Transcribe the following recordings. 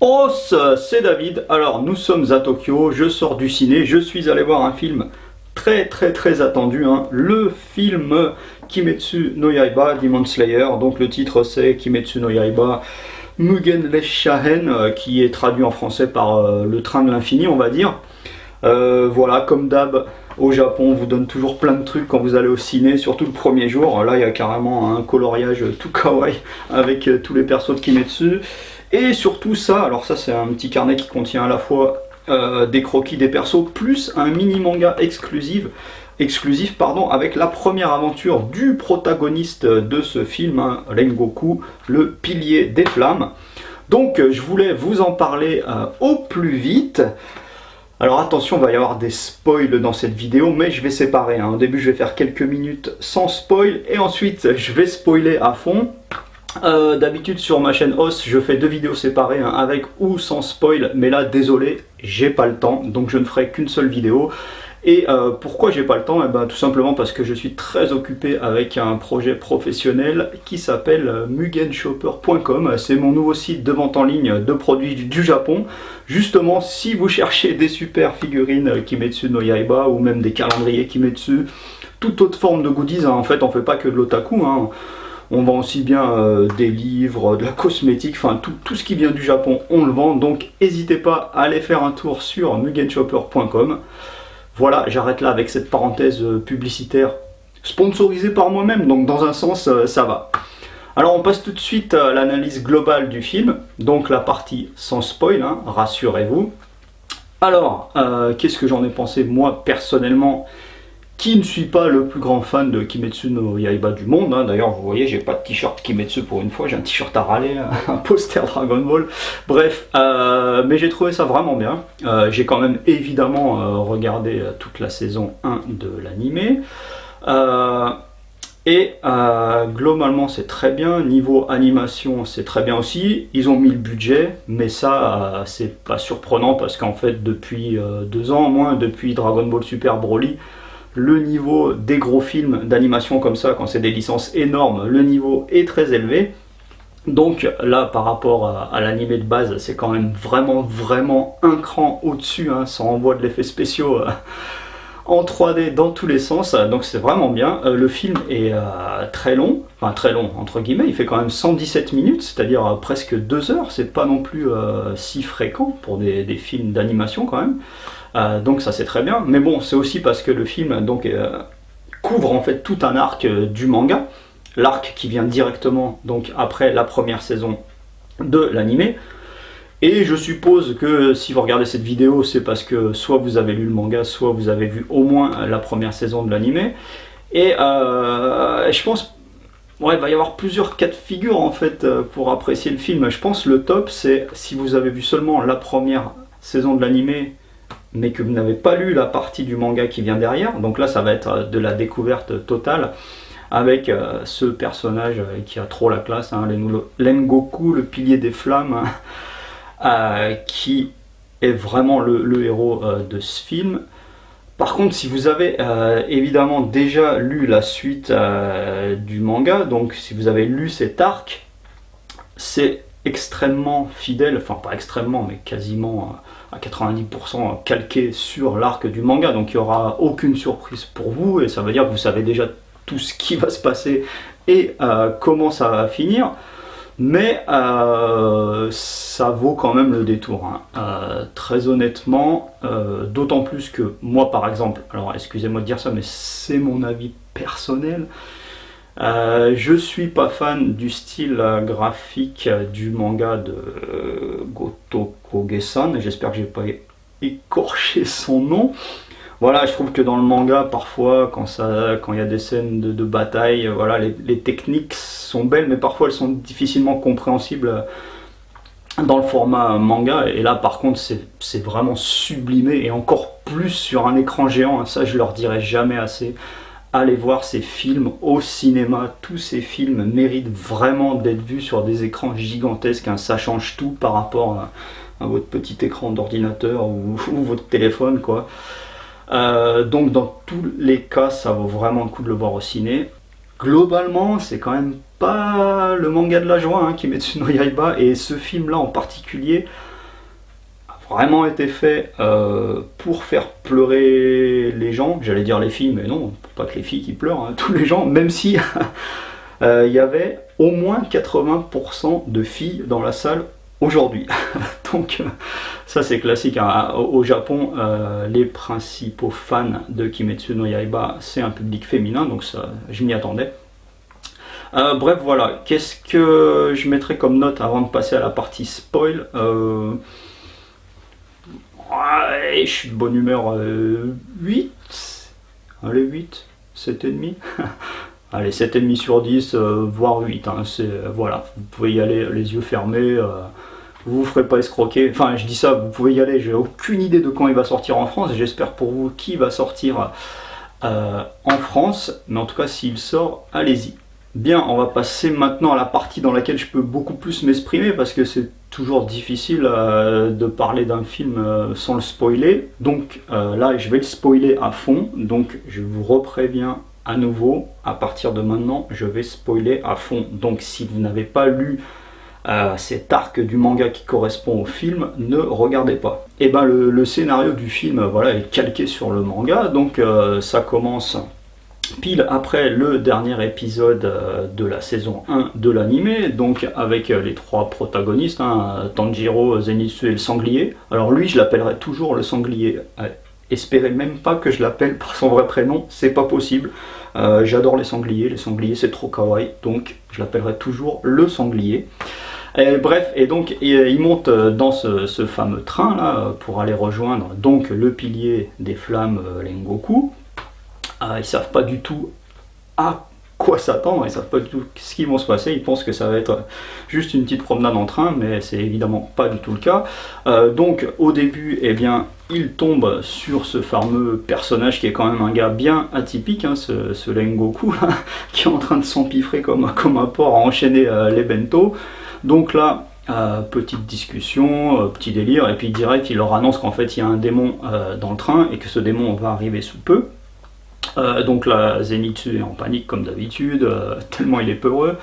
Oh, c'est David. Alors, nous sommes à Tokyo, je sors du ciné, je suis allé voir un film très attendu, hein. Le film Kimetsu no Yaiba, Demon Slayer. Donc le titre c'est Kimetsu no Yaiba Mugen Shahen, qui est traduit en français par le train de l'infini, on va dire. Voilà, comme d'hab, au Japon, on vous donne toujours plein de trucs quand vous allez au ciné, surtout le premier jour. Là, il y a carrément un coloriage tout kawaii avec tous les persos de Kimetsu. Et surtout ça, alors ça c'est un petit carnet qui contient à la fois des croquis des persos, plus un mini manga exclusif avec la première aventure du protagoniste de ce film, hein, Rengoku, le pilier des flammes. Donc je voulais vous en parler au plus vite. Alors attention, il va y avoir des spoils dans cette vidéo, mais je vais séparer, hein. Au début je vais faire quelques minutes sans spoil, et ensuite je vais spoiler à fond. D'habitude sur ma chaîne OS je fais deux vidéos séparées, hein, avec ou sans spoil, mais là désolé, j'ai pas le temps, donc je ne ferai qu'une seule vidéo. Et pourquoi j'ai pas le temps? Tout simplement parce que je suis très occupé avec un projet professionnel qui s'appelle mugenshopper.com. C'est mon nouveau site de vente en ligne de produits du Japon. Justement, si vous cherchez des super figurines Kimetsu no Yaiba ou même des calendriers Kimetsu, toute autre forme de goodies, hein. En fait on fait pas que de l'otaku, hein. On vend aussi bien des livres, de la cosmétique, enfin tout ce qui vient du Japon, on le vend. Donc n'hésitez pas à aller faire un tour sur mugenshopper.com. Voilà, j'arrête là avec cette parenthèse publicitaire sponsorisée par moi-même, donc dans un sens ça va. Alors on passe tout de suite à l'analyse globale du film, donc la partie sans spoil, hein, rassurez-vous. Alors, qu'est-ce que j'en ai pensé moi personnellement, qui ne suis pas le plus grand fan de Kimetsu no Yaiba du monde, hein. D'ailleurs vous voyez, j'ai pas de t-shirt Kimetsu pour une fois, j'ai un t-shirt à râler, un poster Dragon Ball. Bref, mais j'ai trouvé ça vraiment bien. J'ai quand même évidemment regardé toute la saison 1 de l'animé. Globalement c'est très bien. Niveau animation c'est très bien aussi. Ils ont mis le budget, mais ça c'est pas surprenant parce qu'en fait depuis 2 ans au moins, depuis Dragon Ball Super Broly, le niveau des gros films d'animation comme ça, quand c'est des licences énormes, le niveau est très élevé. Donc là, par rapport à l'animé de base, c'est quand même vraiment un cran au-dessus, hein. Ça envoie de l'effet spéciaux en 3D dans tous les sens, donc c'est vraiment bien. Le film est très long, enfin très long entre guillemets, il fait quand même 117 minutes, c'est-à-dire presque 2 heures, c'est pas non plus si fréquent pour des films d'animation quand même. Donc ça c'est très bien, mais bon, c'est aussi parce que le film donc couvre en fait tout un arc du manga, l'arc qui vient directement donc après la première saison de l'animé. Et je suppose que si vous regardez cette vidéo, c'est parce que soit vous avez lu le manga, soit vous avez vu au moins la première saison de l'animé. Et je pense, ouais, il va y avoir plusieurs cas de figure en fait pour apprécier le film. Je pense le top c'est si vous avez vu seulement la première saison de l'animé, mais que vous n'avez pas lu la partie du manga qui vient derrière. Donc là ça va être de la découverte totale avec ce personnage qui a trop la classe, hein, Rengoku, le pilier des flammes, qui est vraiment le héros de ce film. Par contre, si vous avez évidemment déjà lu la suite du manga, donc si vous avez lu cet arc, c'est extrêmement fidèle, enfin pas extrêmement, mais quasiment à 90% calqué sur l'arc du manga, donc il n'y aura aucune surprise pour vous, et ça veut dire que vous savez déjà tout ce qui va se passer et comment ça va finir. Mais ça vaut quand même le détour, hein. Très honnêtement, d'autant plus que moi par exemple, alors excusez-moi de dire ça, mais c'est mon avis personnel, je suis pas fan du style graphique du manga de Gotoko Gesan, j'espère que j'ai pas écorché son nom. Voilà, je trouve que dans le manga, parfois, quand il y a des scènes de bataille, voilà, les techniques sont belles, mais parfois elles sont difficilement compréhensibles dans le format manga. Et là, par contre, c'est vraiment sublimé, et encore plus sur un écran géant. Ça, je leur dirai jamais assez. Allez voir ces films au cinéma. Tous ces films méritent vraiment d'être vus sur des écrans gigantesques, hein. Ça change tout par rapport à votre petit écran d'ordinateur ou votre téléphone, quoi. Donc dans tous les cas ça vaut vraiment le coup de le voir au ciné. Globalement c'est quand même pas le manga de la joie, hein, Kimetsu no Yaiba, et ce film là en particulier vraiment été fait pour faire pleurer les gens, j'allais dire les filles, mais non, pas que les filles qui pleurent, hein, tous les gens, même si il y avait au moins 80% de filles dans la salle aujourd'hui. Donc ça c'est classique, hein. Au Japon, les principaux fans de Kimetsu no Yaiba, c'est un public féminin, donc ça, je m'y attendais. Bref, voilà, qu'est-ce que je mettrais comme note avant de passer à la partie spoil? Ouais, je suis de bonne humeur, 8. Allez, 8, 7,5. Allez, 7,5 sur 10, voire 8. Hein, voilà, vous pouvez y aller les yeux fermés, vous vous ferez pas escroquer. Enfin, je dis ça, vous pouvez y aller, j'ai aucune idée de quand il va sortir en France. J'espère pour vous qu'il va sortir en France, mais en tout cas, s'il sort, allez-y. Bien, on va passer maintenant à la partie dans laquelle je peux beaucoup plus m'exprimer parce que c'est toujours difficile de parler d'un film sans le spoiler. Donc là, je vais le spoiler à fond. Donc je vous repréviens à nouveau, à partir de maintenant, je vais spoiler à fond. Donc si vous n'avez pas lu cet arc du manga qui correspond au film, ne regardez pas. Et ben le scénario du film, voilà, est calqué sur le manga. Donc ça commence pile après le dernier épisode de la saison 1 de l'anime, donc avec les trois protagonistes, hein, Tanjiro, Zenitsu et le sanglier. Alors lui, je l'appellerai toujours le sanglier. Espérez même pas que je l'appelle par son vrai prénom, c'est pas possible. J'adore les sangliers c'est trop kawaii, donc je l'appellerai toujours le sanglier. Bref, et donc il monte dans ce fameux train là pour aller rejoindre donc le pilier des flammes Rengoku. Ils savent pas du tout à quoi s'attendre, ils savent pas du tout ce qui va se passer, ils pensent que ça va être juste une petite promenade en train, mais c'est évidemment pas du tout le cas. Donc au début, eh bien, il tombe sur ce fameux personnage qui est quand même un gars bien atypique, hein, ce Rengoku, là, qui est en train de s'empiffrer comme un porc à enchaîner les bento. Donc là, petite discussion, petit délire, et puis direct il leur annonce qu'en fait il y a un démon dans le train et que ce démon va arriver sous peu. Donc là, Zenitsu est en panique comme d'habitude, tellement il est peureux.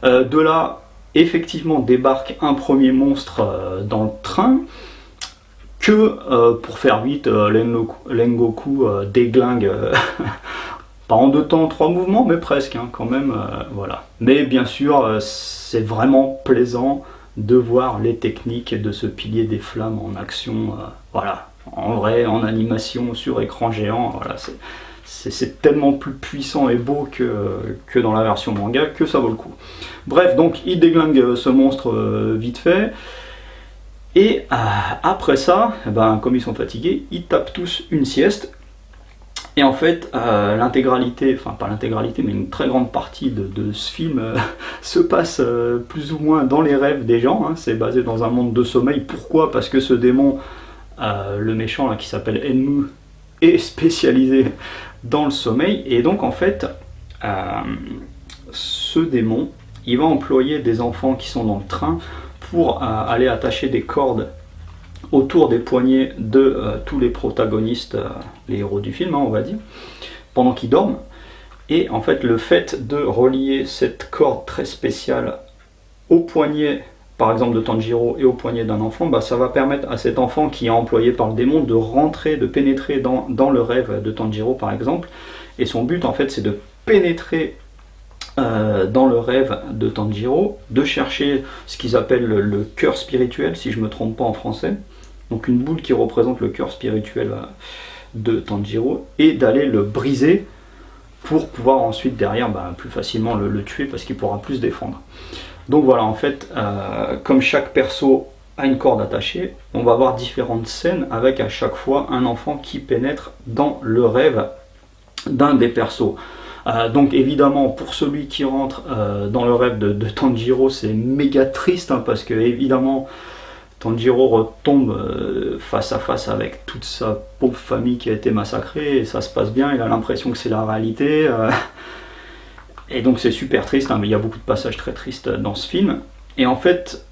De là, effectivement, débarque un premier monstre dans le train que, pour faire vite, Rengoku déglingue, pas en 2 temps, 3 mouvements, mais presque, hein, quand même, voilà. Mais bien sûr, c'est vraiment plaisant de voir les techniques de ce pilier des flammes en action, voilà, en vrai, en animation, sur écran géant, voilà, c'est tellement plus puissant et beau que dans la version manga que ça vaut le coup. Bref, donc il déglingue ce monstre vite fait. Et après ça, ben, comme ils sont fatigués, ils tapent tous une sieste. Et en fait, l'intégralité, enfin pas l'intégralité, mais une très grande partie de ce film se passe plus ou moins dans les rêves des gens. Hein. C'est basé dans un monde de sommeil. Pourquoi? Parce que ce démon, le méchant là, qui s'appelle Enmu, est spécialisé dans le sommeil, et donc en fait ce démon il va employer des enfants qui sont dans le train pour aller attacher des cordes autour des poignets de tous les protagonistes, les héros du film, hein, on va dire, pendant qu'ils dorment. Et en fait le fait de relier cette corde très spéciale au poignet par exemple de Tanjiro et au poignet d'un enfant, bah, ça va permettre à cet enfant qui est employé par le démon de rentrer, de pénétrer dans le rêve de Tanjiro par exemple. Et son but en fait c'est de pénétrer dans le rêve de Tanjiro, de chercher ce qu'ils appellent le cœur spirituel, si je ne me trompe pas en français. Donc une boule qui représente le cœur spirituel de Tanjiro, et d'aller le briser pour pouvoir ensuite derrière plus facilement le tuer parce qu'il pourra plus se défendre. Donc voilà, en fait, comme chaque perso a une corde attachée, on va avoir différentes scènes avec à chaque fois un enfant qui pénètre dans le rêve d'un des persos. Donc évidemment, pour celui qui rentre dans le rêve de Tanjiro, c'est méga triste, hein, parce que évidemment, Tanjiro retombe face à face avec toute sa pauvre famille qui a été massacrée, et ça se passe bien, il a l'impression que c'est la réalité. Et donc c'est super triste, hein, mais il y a beaucoup de passages très tristes dans ce film. Et en fait,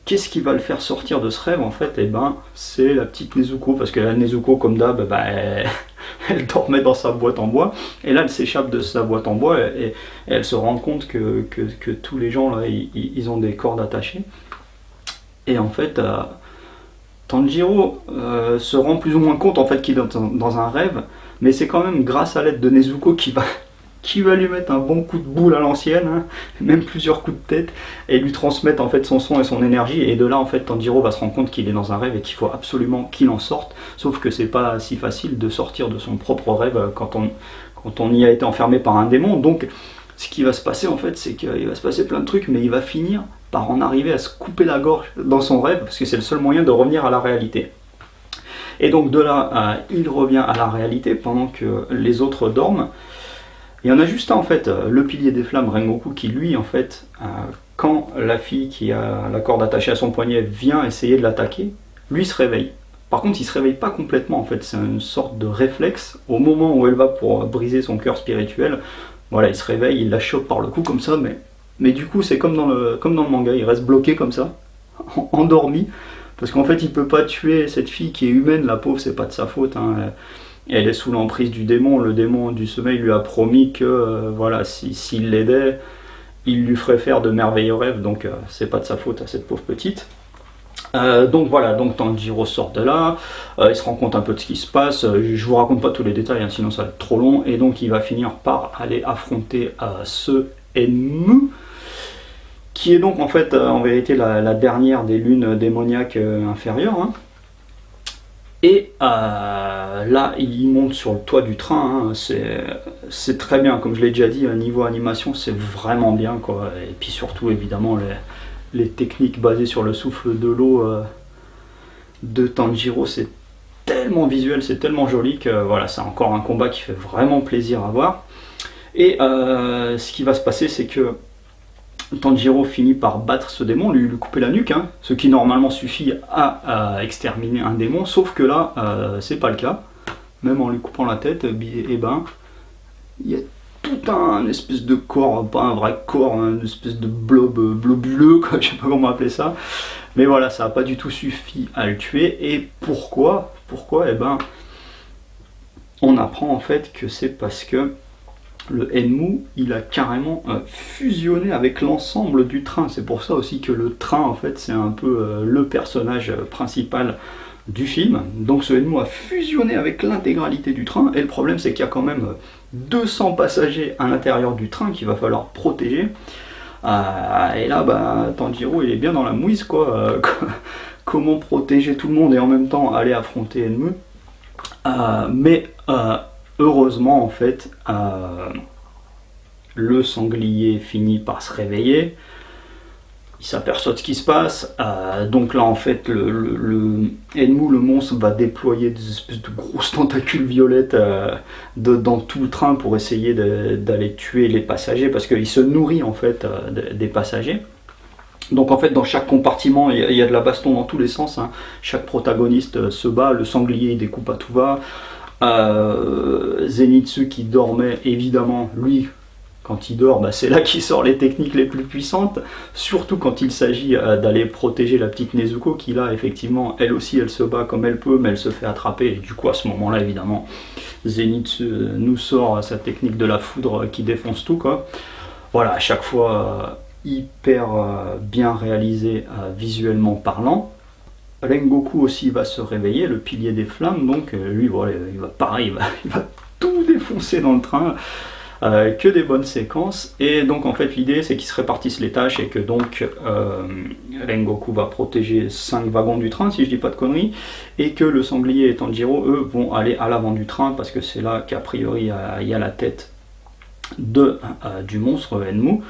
qu'est-ce qui va le faire sortir de ce rêve en fait? Eh ben, c'est la petite Nezuko, parce que la Nezuko, comme d'hab, elle dormait dans sa boîte en bois, et là elle s'échappe de sa boîte en bois, et elle se rend compte que tous les gens là, ils ont des cordes attachées. Et en fait, Tanjiro se rend plus ou moins compte en fait qu'il est dans un rêve, mais c'est quand même grâce à l'aide de Nezuko qui va lui mettre un bon coup de boule à l'ancienne, hein, même plusieurs coups de tête, et lui transmettre en fait son son et son énergie. Et de là en fait Tanjiro va se rendre compte qu'il est dans un rêve et qu'il faut absolument qu'il en sorte. Sauf que c'est pas si facile de sortir de son propre rêve quand on y a été enfermé par un démon. Donc ce qui va se passer en fait, c'est qu'il va se passer plein de trucs, mais il va finir par en arriver à se couper la gorge dans son rêve, parce que c'est le seul moyen de revenir à la réalité. Et donc de là, il revient à la réalité pendant que les autres dorment. Il y en a juste un en fait, le pilier des flammes, Rengoku, qui lui en fait, quand la fille qui a la corde attachée à son poignet vient essayer de l'attaquer, lui se réveille. Par contre, il se réveille pas complètement en fait, c'est une sorte de réflexe. Au moment où elle va pour briser son cœur spirituel, voilà, il se réveille, il la chope par le cou comme ça, mais du coup c'est comme dans le manga, il reste bloqué comme ça, endormi, parce qu'en fait il peut pas tuer cette fille qui est humaine, la pauvre, c'est pas de sa faute, hein. Elle est sous l'emprise du démon, le démon du sommeil lui a promis que voilà, s'il l'aidait, il lui ferait faire de merveilleux rêves, donc c'est pas de sa faute à cette pauvre petite. Donc voilà, donc Tanjiro sort de là, il se rend compte un peu de ce qui se passe, je vous raconte pas tous les détails, hein, sinon ça va être trop long, et donc il va finir par aller affronter ce Enmu, qui est donc en fait en vérité la dernière des lunes démoniaques inférieures, hein. Et là, il monte sur le toit du train, hein, c'est très bien, comme je l'ai déjà dit, niveau animation, c'est vraiment bien, quoi. Et puis surtout, évidemment, les techniques basées sur le souffle de l'eau de Tanjiro, c'est tellement visuel, c'est tellement joli que voilà, c'est encore un combat qui fait vraiment plaisir à voir. Et ce qui va se passer, c'est que Tanjiro finit par battre ce démon, lui couper la nuque, hein, ce qui normalement suffit à exterminer un démon, sauf que là, c'est pas le cas. Même en lui coupant la tête, et ben, il y a tout un espèce de corps, pas un vrai corps, une espèce de blob globuleux, quoi, je sais pas comment appeler ça. Mais voilà, ça n'a pas du tout suffi à le tuer. Et pourquoi? Eh ben, on apprend en fait que c'est parce que le Enmu, il a carrément fusionné avec l'ensemble du train. C'est pour ça aussi que le train, en fait, c'est un peu le personnage principal du film. Donc ce Enmu a fusionné avec l'intégralité du train. Et le problème, c'est qu'il y a quand même 200 passagers à l'intérieur du train qu'il va falloir protéger. Et là, bah, Tanjiro, il est bien dans la mouise, quoi. Comment protéger tout le monde et en même temps aller affronter Enmu. Heureusement, en fait, le sanglier finit par se réveiller, il s'aperçoit de ce qui se passe, donc là, en fait, le Enmu, le monstre, va déployer des espèces de grosses tentacules violettes dans tout le train pour essayer d'aller tuer les passagers, parce qu'il se nourrit, en fait, des passagers. Donc en fait dans chaque compartiment il y a de la baston dans tous les sens, hein. Chaque protagoniste se bat, le sanglier il découpe à tout va. Zenitsu qui dormait, évidemment, lui, quand il dort, bah, c'est là qu'il sort les techniques les plus puissantes, surtout quand il s'agit d'aller protéger la petite Nezuko, qui là, effectivement, elle aussi, elle se bat comme elle peut, mais elle se fait attraper, et du coup, à ce moment-là, évidemment, Zenitsu nous sort sa technique de la foudre qui défonce tout, quoi. Voilà, à chaque fois, hyper bien réalisé visuellement parlant. Rengoku aussi va se réveiller, le pilier des flammes, donc lui voilà, il va pareil, il va tout défoncer dans le train, que des bonnes séquences, et donc en fait l'idée c'est qu'ils se répartissent les tâches et que donc Rengoku va protéger 5 wagons du train si je dis pas de conneries, et que le sanglier et Tanjiro eux vont aller à l'avant du train parce que c'est là qu'a priori il y a la tête du monstre Enmu.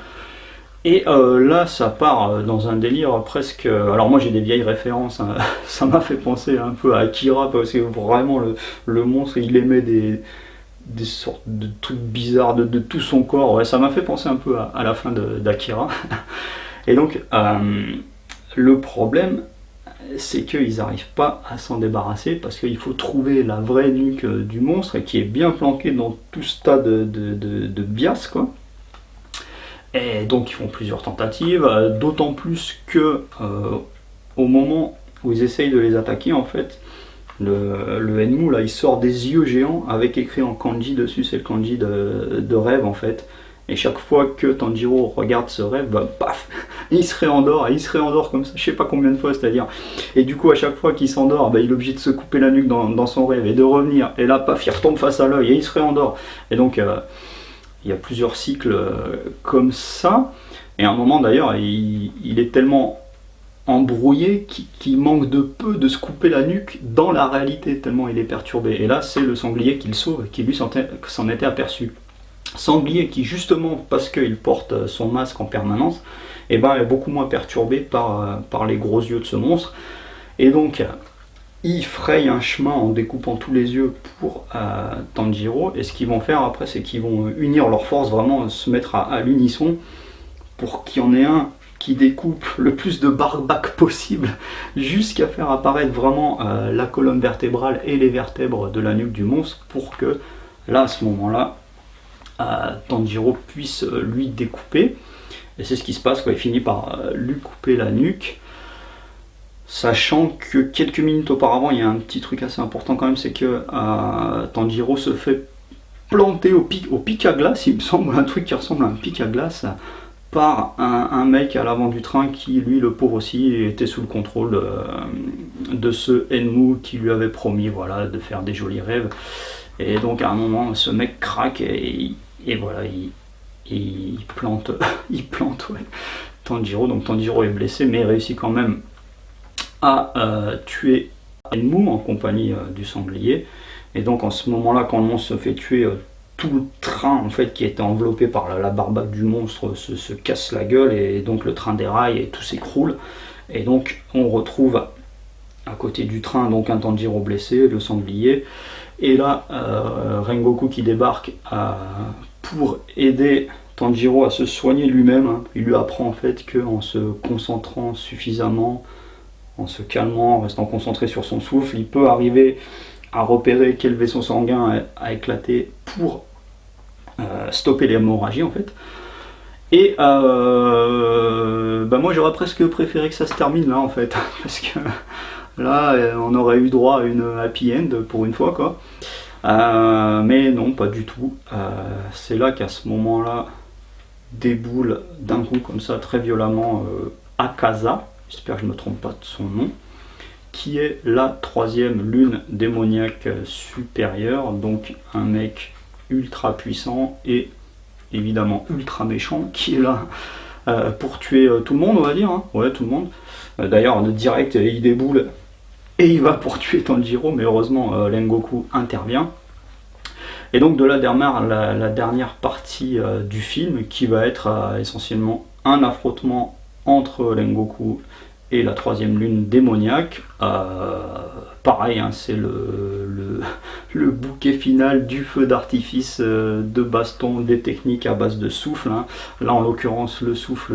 Et là, ça part dans un délire presque... Alors moi j'ai des vieilles références, hein. Ça m'a fait penser un peu à Akira, parce que vraiment le monstre, il émet des sortes de trucs bizarres de tout son corps. Ouais, ça m'a fait penser un peu à la fin d'Akira. Et donc, le problème, c'est qu'ils n'arrivent pas à s'en débarrasser, parce qu'il faut trouver la vraie nuque du monstre, qui est bien planquée dans tout ce tas de bias, quoi. Et donc ils font plusieurs tentatives, d'autant plus que au moment où ils essayent de les attaquer, en fait, le Enmu là, il sort des yeux géants avec écrit en kanji dessus, c'est le kanji de rêve en fait. Et chaque fois que Tanjiro regarde ce rêve, bah, paf, il se réendort comme ça, je sais pas combien de fois, c'est-à-dire. Et du coup, à chaque fois qu'il s'endort, bah, il est obligé de se couper la nuque dans son rêve et de revenir. Et là, paf, il retombe face à l'œil et il se réendort. Et donc, il y a plusieurs cycles comme ça. Et à un moment d'ailleurs, il est tellement embrouillé qu'il manque de peu de se couper la nuque dans la réalité, tellement il est perturbé. Et là, c'est le sanglier qui le sauve, qui lui s'en était aperçu. Sanglier qui, justement, parce qu'il porte son masque en permanence, et ben, est beaucoup moins perturbé par les gros yeux de ce monstre. Et donc, il fraye un chemin en découpant tous les yeux pour Tanjiro. Et ce qu'ils vont faire après, c'est qu'ils vont unir leurs forces, vraiment se mettre à l'unisson pour qu'il y en ait un qui découpe le plus de barbac possible jusqu'à faire apparaître vraiment la colonne vertébrale et les vertèbres de la nuque du monstre pour que là, à ce moment-là, Tanjiro puisse lui découper. Et c'est ce qui se passe quand il finit par lui couper la nuque, sachant que quelques minutes auparavant, il y a un petit truc assez important quand même, c'est que Tanjiro se fait planter au pic à glace, il me semble, un truc qui ressemble à un pic à glace, par un mec à l'avant du train qui, lui, le pauvre aussi, était sous le contrôle de ce Enmu qui lui avait promis, voilà, de faire des jolis rêves. Et donc à un moment, ce mec craque et voilà, il plante, ouais, Tanjiro. Donc Tanjiro est blessé, mais réussit quand même à tuer Enmu en compagnie du sanglier. Et donc en ce moment-là, quand le monstre se fait tuer, tout le train en fait qui était enveloppé par la barbaque du monstre se casse la gueule et donc le train déraille et tout s'écroule. Et donc on retrouve à côté du train donc un Tanjiro blessé, le sanglier, et là Rengoku qui débarque pour aider Tanjiro à se soigner lui-même. Hein. Il lui apprend en fait qu'en se concentrant suffisamment, en se calmant, en restant concentré sur son souffle, il peut arriver à repérer quel vaisseau sanguin a éclaté pour stopper l'hémorragie en fait. Et moi j'aurais presque préféré que ça se termine là en fait, parce que là on aurait eu droit à une happy end pour une fois quoi. Mais non, pas du tout. C'est là qu'à ce moment-là déboule d'un coup comme ça très violemment Akaza, j'espère que je ne me trompe pas de son nom, qui est la troisième lune démoniaque supérieure, donc un mec ultra puissant et évidemment ultra méchant qui est là pour tuer tout le monde, on va dire, hein. Ouais, tout le monde. D'ailleurs, direct, il déboule et il va pour tuer Tanjiro, mais heureusement Rengoku intervient. Et donc de là démarre la dernière partie du film qui va être essentiellement un affrontement entre Rengoku et la troisième lune démoniaque. Pareil, hein, c'est le bouquet final du feu d'artifice de baston, des techniques à base de souffle. Hein. Là en l'occurrence le souffle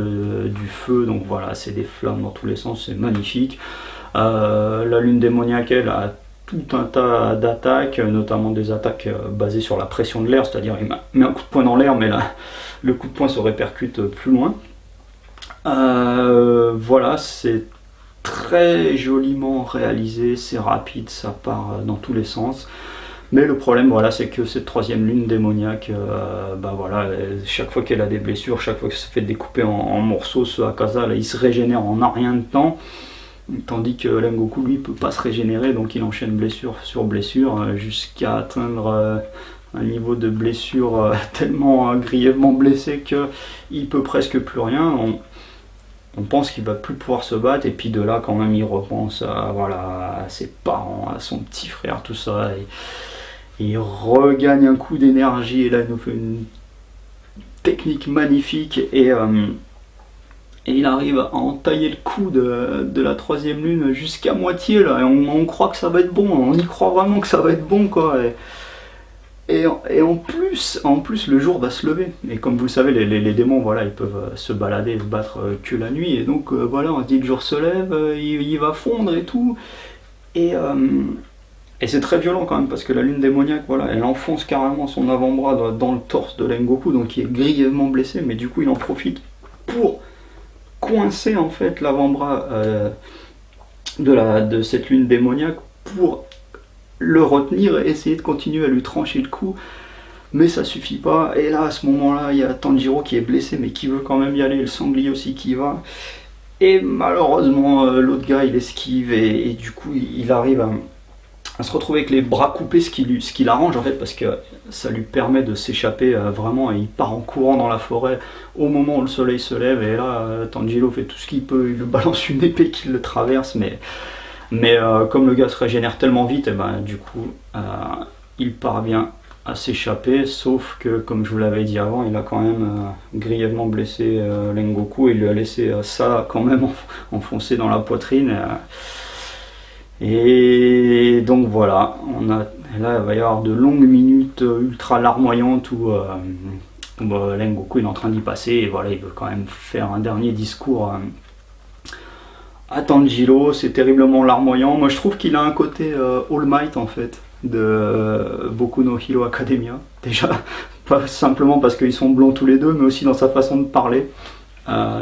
du feu, donc voilà, c'est des flammes dans tous les sens, c'est magnifique. La lune démoniaque, elle a tout un tas d'attaques, notamment des attaques basées sur la pression de l'air, c'est-à-dire il met un coup de poing dans l'air, mais là, le coup de poing se répercute plus loin. Voilà, c'est très joliment réalisé, c'est rapide, ça part dans tous les sens. Mais le problème, voilà, c'est que cette troisième lune démoniaque, voilà, chaque fois qu'elle a des blessures, chaque fois que ça se fait découper en morceaux, ce Akaza, là, il se régénère en un rien de temps. Tandis que Rengoku, lui, peut pas se régénérer, donc il enchaîne blessure sur blessure jusqu'à atteindre un niveau de blessure tellement grièvement blessé qu'il peut presque plus rien. On pense qu'il va plus pouvoir se battre, et puis de là, quand même, il repense à ses parents, à son petit frère, tout ça, et il regagne un coup d'énergie, et là, il nous fait une technique magnifique, et il arrive à entailler le cou de la troisième lune jusqu'à moitié là, et on croit que ça va être bon, on y croit vraiment que ça va être bon quoi. Et en plus le jour va se lever. Et comme vous le savez, les démons, voilà, ils peuvent se balader et se battre que la nuit. Et donc voilà, on se dit que le jour se lève, il va fondre et tout. Et c'est très violent quand même, parce que la lune démoniaque, voilà, elle enfonce carrément son avant-bras dans le torse de Rengoku, donc il est grièvement blessé, mais du coup il en profite pour coincer en fait l'avant-bras de cette lune démoniaque pour le retenir et essayer de continuer à lui trancher le cou. mais ça suffit pas. Et là, à ce moment-là, il y a Tanjiro qui est blessé, mais qui veut quand même y aller, le sanglier aussi qui y va. Et malheureusement, l'autre gars, il esquive, et du coup, il arrive à se retrouver avec les bras coupés, ce qui l'arrange en fait, parce que ça lui permet de s'échapper vraiment, et il part en courant dans la forêt au moment où le soleil se lève, et là, Tanjiro fait tout ce qu'il peut, il le balance une épée qui le traverse, mais comme le gars se régénère tellement vite, et ben, du coup, il parvient à s'échapper, sauf que, comme je vous l'avais dit avant, il a quand même grièvement blessé Lengoku, et il lui a laissé ça quand même enfoncé dans la poitrine. Et donc voilà, là il va y avoir de longues minutes ultra larmoyantes où Lengoku est en train d'y passer, et voilà, il veut quand même faire un dernier discours à Tanjiro. C'est terriblement larmoyant. Moi je trouve qu'il a un côté All Might en fait, de Boku no Hero Academia. Déjà, pas simplement parce qu'ils sont blonds tous les deux, mais aussi dans sa façon de parler.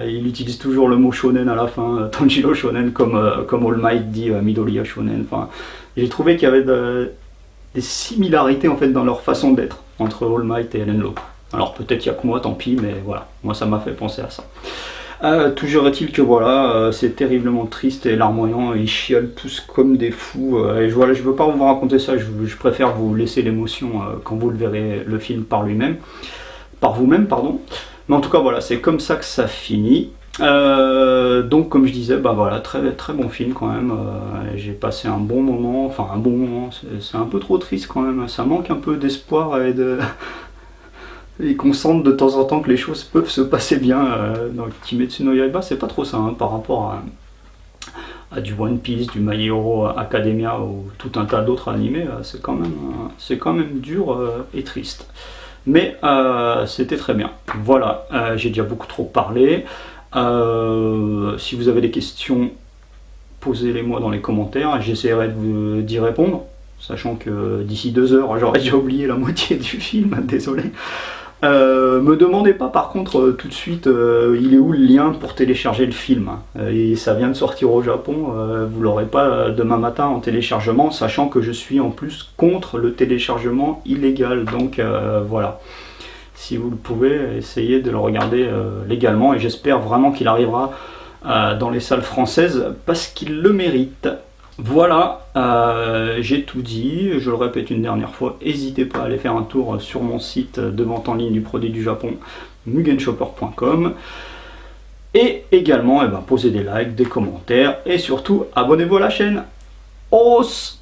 Il utilise toujours le mot shonen à la fin, Tanjiro shonen, comme All Might dit Midoriya shonen. Enfin, j'ai trouvé qu'il y avait des similarités en fait dans leur façon d'être entre All Might et Eren Loco. Alors peut-être il n'y a que moi, tant pis, mais voilà, moi ça m'a fait penser à ça. Toujours est-il que voilà, c'est terriblement triste et larmoyant, ils chialent tous comme des fous, et voilà, je veux pas vous raconter ça, je préfère vous laisser l'émotion quand vous le verrez, le film par vous-même, pardon. Mais en tout cas voilà, c'est comme ça que ça finit. Donc comme je disais, bah voilà, très très bon film quand même. J'ai passé un bon moment, enfin un bon moment, c'est un peu trop triste quand même, ça manque un peu d'espoir et qu'on sente de temps en temps que les choses peuvent se passer bien. Dans Kimetsu no Yaiba, c'est pas trop ça, hein, par rapport à du One Piece, du My Hero Academia ou tout un tas d'autres animés, c'est quand même dur et triste. Mais c'était très bien. Voilà, j'ai déjà beaucoup trop parlé. Si vous avez des questions, posez-les moi dans les commentaires, j'essaierai d'y répondre, sachant que d'ici 2 heures, j'aurais déjà oublié la moitié du film, désolé. Me demandez pas par contre tout de suite il est où le lien pour télécharger le film, et ça vient de sortir au Japon, vous l'aurez pas demain matin en téléchargement, sachant que je suis en plus contre le téléchargement illégal, donc voilà, si vous le pouvez, essayez de le regarder légalement, et j'espère vraiment qu'il arrivera dans les salles françaises parce qu'il le mérite. Voilà, j'ai tout dit, je le répète une dernière fois, n'hésitez pas à aller faire un tour sur mon site de vente en ligne du produit du Japon, mugenshopper.com, et également posez des likes, des commentaires, et surtout abonnez-vous à la chaîne. Os!